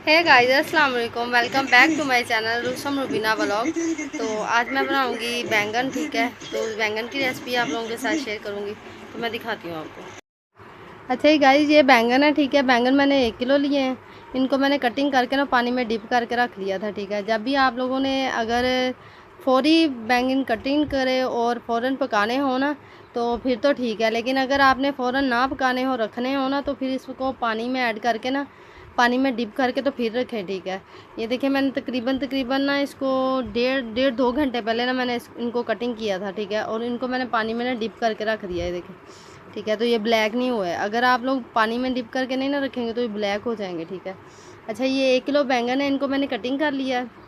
हे guys, अस्सलाम वालेकुम। Welcome back to my channel Rusam Rubina vlog. तो आज मैं बनाऊंगी बैंगन। ठीक है, तो बैंगन की रेसिपी आप लोगों के साथ शेयर करूंगी। तो मैं दिखाती हूँ आपको। अच्छा ही गाइस, ये बैंगन है। ठीक है, बैंगन मैंने 1 किलो लिए हैं। इनको मैंने कटिंग करके ना पानी में डिप करके रख लिया था। ठीक है, जब भी आप लोगों ने अगर फौरी बैंगन कटिंग करे और फ़ौरन पकाने हो ना तो फिर तो ठीक है, लेकिन अगर आपने फ़ौरन ना पकाने हो, रखने हो ना, तो फिर इसको पानी में ऐड करके ना पानी में डिप करके तो फिर रखें। ठीक है, ये देखिए मैंने तकरीबन ना इसको डेढ़ 2 घंटे पहले ना मैंने इनको कटिंग किया था। ठीक है, और इनको मैंने पानी में ना डिप करके रख दिया है। देखिए, ठीक है, तो ये ब्लैक नहीं हुआ है। अगर आप लोग पानी में डिप करके नहीं ना रखेंगे तो ये ब्लैक हो जाएंगे। ठीक है, अच्छा, ये 1 किलो बैंगन है, इनको मैंने कटिंग कर लिया है।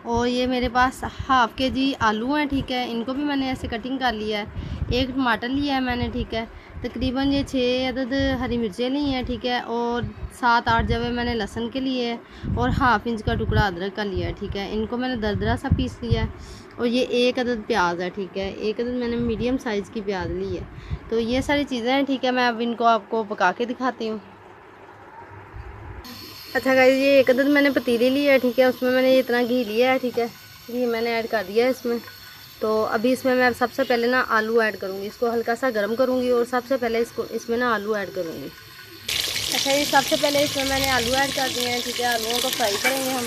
और ये मेरे पास हाफ़ के जी आलू हैं। ठीक है, इनको भी मैंने ऐसे कटिंग कर लिया है। 1 टमाटर लिया है मैंने। ठीक है, तकरीबन ये 6 अदद हरी मिर्चें ली हैं। ठीक है, और 7-8 जवे मैंने लहसुन के लिए और हाफ़ इंच का टुकड़ा अदरक का लिया है। ठीक है, इनको मैंने दरदरा सा पीस लिया है। और ये 1 अदद प्याज है। ठीक है, 1 अदद मैंने मीडियम साइज़ की प्याज ली है। तो ये सारी चीज़ें हैं। ठीक है, मैं अब इनको आपको पका के दिखाती हूँ। अच्छा गाइस, ये 1 अदद मैंने पतीली ली है। ठीक है, उसमें मैंने इतना घी लिया है। ठीक है, घी मैंने ऐड कर दिया है इसमें। तो अभी इसमें मैं सबसे पहले ना आलू ऐड करूँगी। इसको हल्का सा गर्म करूँगी और सबसे पहले इसमें ना आलू ऐड करूँगी। अच्छा, ये सबसे पहले इसमें मैंने आलू ऐड कर दिए हैं। ठीक है, आलूओं को फ्राई करेंगे हम।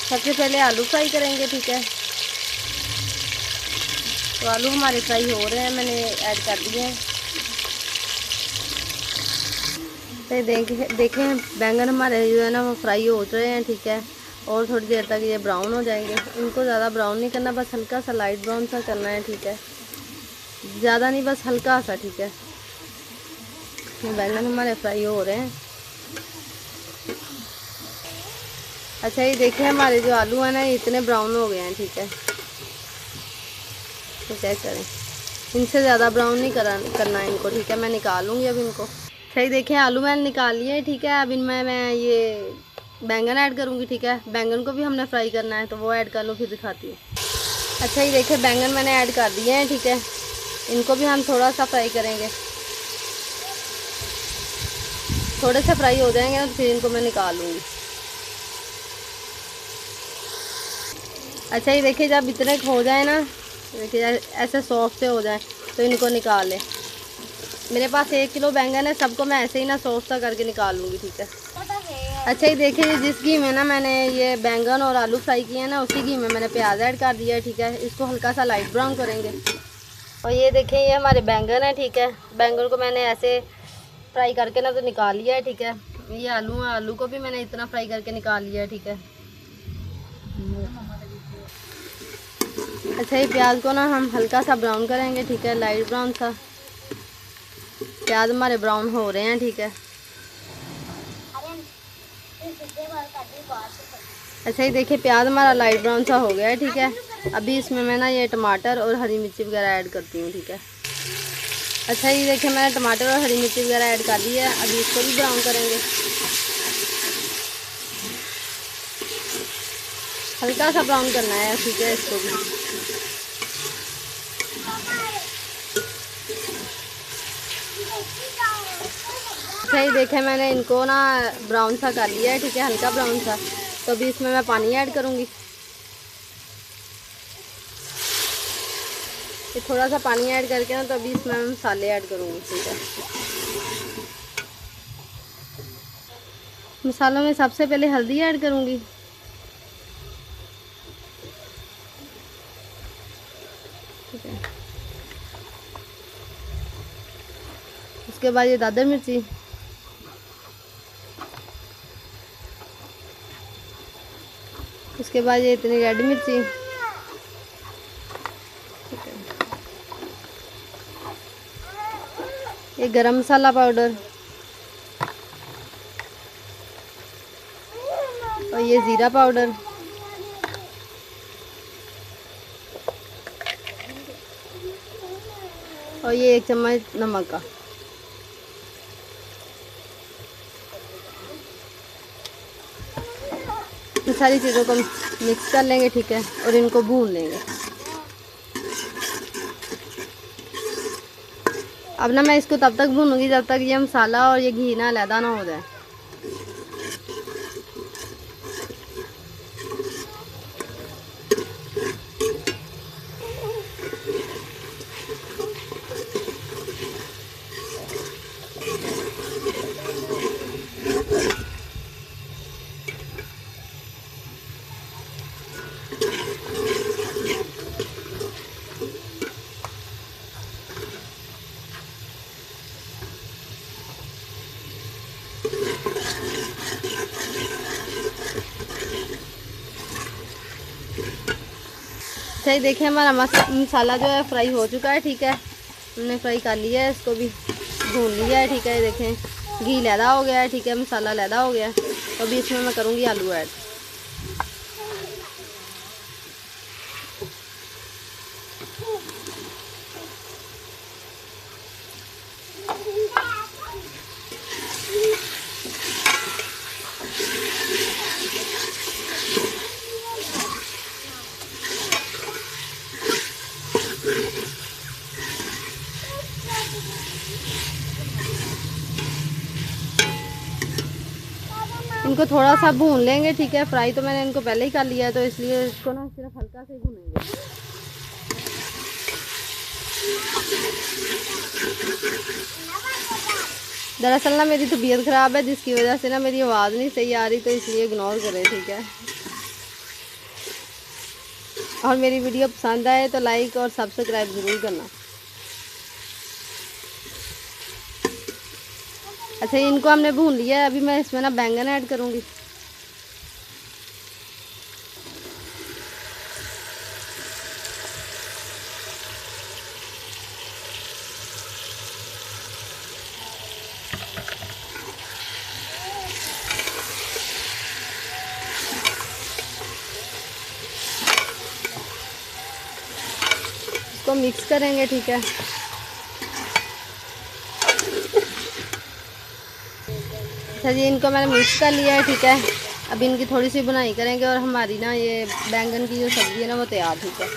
सबसे पहले आलू फ्राई करेंगे। ठीक है, तो आलू हमारे फ्राई हो रहे हैं, मैंने ऐड कर दिए हैं। तो देखें बैंगन हमारे जो है ना वो फ्राई हो रहे हैं। ठीक है, और थोड़ी देर तक ये ब्राउन हो जाएंगे। इनको ज़्यादा ब्राउन नहीं करना, बस हल्का सा लाइट ब्राउन सा करना है। ठीक है, ज़्यादा नहीं, बस हल्का सा। ठीक है, ये बैंगन हमारे फ्राई हो रहे हैं। अच्छा, ये देखिए हमारे जो आलू हैं ना इतने ब्राउन हो गए हैं। ठीक है, तो क्या करें, इनसे ज़्यादा ब्राउन नहीं करना है इनको। ठीक है, मैं निकालूंगी अब इनको। सही देखिए, आलू मैंने निकाल लिए। ठीक है, अब इनमें मैं ये बैंगन ऐड करूँगी। ठीक है, बैंगन को भी हमने फ्राई करना है, तो वो ऐड कर लूँ फिर दिखाती हूँ। अच्छा, ये देखिए बैंगन मैंने ऐड कर दिए हैं। ठीक है, इनको भी हम थोड़ा सा फ्राई करेंगे। थोड़े से फ्राई हो जाएंगे ना तो फिर इनको मैं निकाल लूँगी। अच्छा, ये देखिए जब इतने हो जाए ना, देखिए ऐसे सॉफ्ट से हो जाए तो इनको निकाल लें। मेरे पास 1 किलो बैंगन है, सबको मैं ऐसे ही ना सॉफ्ट सा करके निकाल लूँगी। ठीक है, अच्छा, ये देखिए जिस घी में ना मैंने ये बैंगन और आलू फ्राई किए हैं ना, उसी घी में मैंने प्याज ऐड कर दिया है। ठीक है, इसको हल्का सा लाइट ब्राउन करेंगे। और ये देखें, ये हमारे बैंगन है। ठीक है, बैंगन को मैंने ऐसे फ्राई करके ना तो निकाल लिया है। ठीक है, ये आलू है, आलू को भी मैंने इतना फ्राई करके निकाल लिया है। ठीक है, अच्छा, ये प्याज को ना हम हल्का सा ब्राउन करेंगे। ठीक है, लाइट ब्राउन सा। प्याज हमारे ब्राउन हो रहे हैं। ठीक है, अच्छा, ये देखिए प्याज हमारा लाइट ब्राउन सा हो गया है। ठीक है, अभी इसमें मैं ना ये टमाटर और हरी मिर्ची वगैरह ऐड करती हूँ। ठीक है, अच्छा, ये देखिए मैंने टमाटर और हरी मिर्ची वगैरह ऐड कर दी है। अभी इसको भी ब्राउन करेंगे, हल्का सा ब्राउन करना है। ठीक है, इसको भी। अच्छा, ये देखे मैंने इनको ना ब्राउन सा कर लिया है। ठीक है, हल्का ब्राउन सा। तो अभी इसमें मैं पानी ऐड करूँगी। ये थोड़ा सा पानी ऐड करके ना तो अभी इसमें मैं मसाले ऐड करूँगी। ठीक है, मसालों में सबसे पहले हल्दी ऐड करूँगी। ठीक है, उसके बाद ये दादर मिर्ची, उसके बाद ये इतनी रेड मिर्ची। ठीक है, ये गरम मसाला पाउडर और ये ज़ीरा पाउडर। और ये 1 चम्मच नमक का। इन सारी चीज़ों को मिक्स कर लेंगे। ठीक है, और इनको भून लेंगे। अब ना मैं इसको तब तक भूनूंगी जब तक ये मसाला और ये घी ना अलहदा ना हो जाए। सही देखिए हमारा मसाला जो है फ्राई हो चुका है, ठीक है। हमने फ्राई कर लिया है, इसको भी भून लिया है, ठीक है। देखें घी लैदा हो गया है, ठीक है, मसाला लैदा हो गया है। तो अभी इसमें मैं करूँगी आलू ऐड। इनको थोड़ा सा भून लेंगे, ठीक है। फ्राई तो मैंने इनको पहले ही कर लिया है, तो इसलिए इसको ना सिर्फ हल्का से भूनेंगे। दरअसल ना मेरी तबीयत ख़राब है, जिसकी वजह से ना मेरी आवाज़ नहीं सही आ रही, तो इसलिए इग्नोर करें, ठीक है। और मेरी वीडियो पसंद आए तो लाइक और सब्सक्राइब ज़रूर करना। अच्छा, इनको हमने भून लिया है। अभी मैं इसमें ना बैंगन ऐड करूँगी। इसको मिक्स करेंगे, ठीक है। अच्छा जी, इनको मैंने मिक्स कर लिया है, ठीक है। अब इनकी थोड़ी सी बुनाई करेंगे और हमारी ना ये बैंगन की जो सब्ज़ी है ना वो तैयार, ठीक है।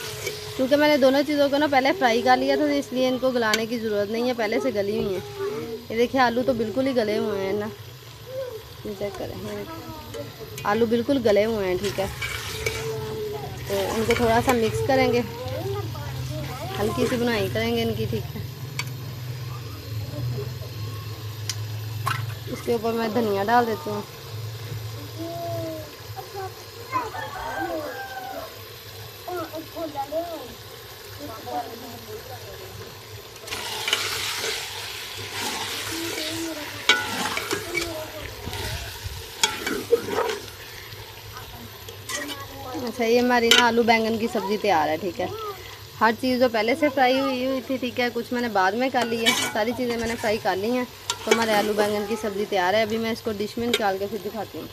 क्योंकि मैंने दोनों चीज़ों को ना पहले फ्राई कर लिया था, तो इसलिए इनको गलाने की ज़रूरत नहीं है, पहले से गली हुई हैं। ये देखिए आलू तो बिल्कुल ही गले हुए हैं ना, चेक करें, आलू बिल्कुल गले हुए हैं, ठीक है। तो इनको थोड़ा सा मिक्स करेंगे, हल्की सी बुनाई करेंगे इनकी, ठीक है। इसके ऊपर मैं धनिया डाल देती हूँ। अच्छा, ये हमारी ना आलू बैंगन की सब्ज़ी तैयार है, ठीक है। हर चीज़ जो पहले से फ्राई हुई थी, ठीक है, कुछ मैंने बाद में कर ली है, सारी चीज़ें मैंने फ्राई कर ली हैं। तो हमारे आलू बैंगन की सब्ज़ी तैयार है। अभी मैं इसको डिश में निकाल के फिर दिखाती हूँ।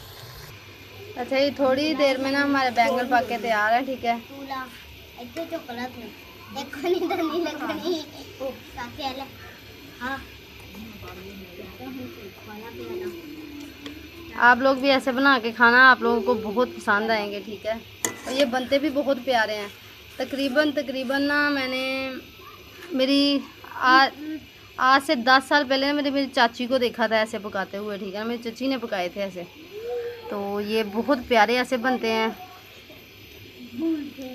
अच्छा, ये थोड़ी देर में ना हमारे बैंगन पक के तैयार है, ठीक है। आप लोग भी ऐसे बना के खाना, आप लोगों को बहुत पसंद आएंगे, ठीक है। और ये बनते भी बहुत प्यारे हैं। तकरीबन ना मैंने मेरी आज से 10 साल पहले मेरी चाची को देखा था ऐसे पकाते हुए, ठीक है। मेरी चाची ने पकाए थे ऐसे, तो ये बहुत प्यारे ऐसे बनते हैं,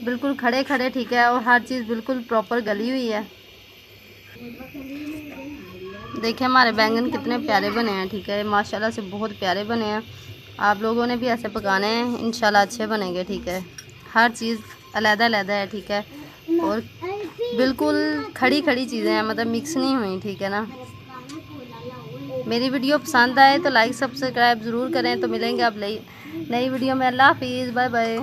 बिल्कुल खड़े खड़े, ठीक है। और हर चीज़ बिल्कुल प्रॉपर गली हुई है। देखिए हमारे बैंगन कितने प्यारे बने हैं, ठीक है। माशाल्लाह से बहुत प्यारे बने हैं। आप लोगों ने भी ऐसे पकाने हैं, इंशाल्लाह अच्छे बनेंगे, ठीक है। हर चीज़ अलग-अलग है, ठीक है। और बिल्कुल खड़ी खड़ी चीज़ें हैं, मतलब मिक्स नहीं हुई, ठीक है ना। मेरी वीडियो पसंद आए तो लाइक सब्सक्राइब ज़रूर करें। तो मिलेंगे अब नई वीडियो में। अल्लाह हाफिज़, बाय बाय।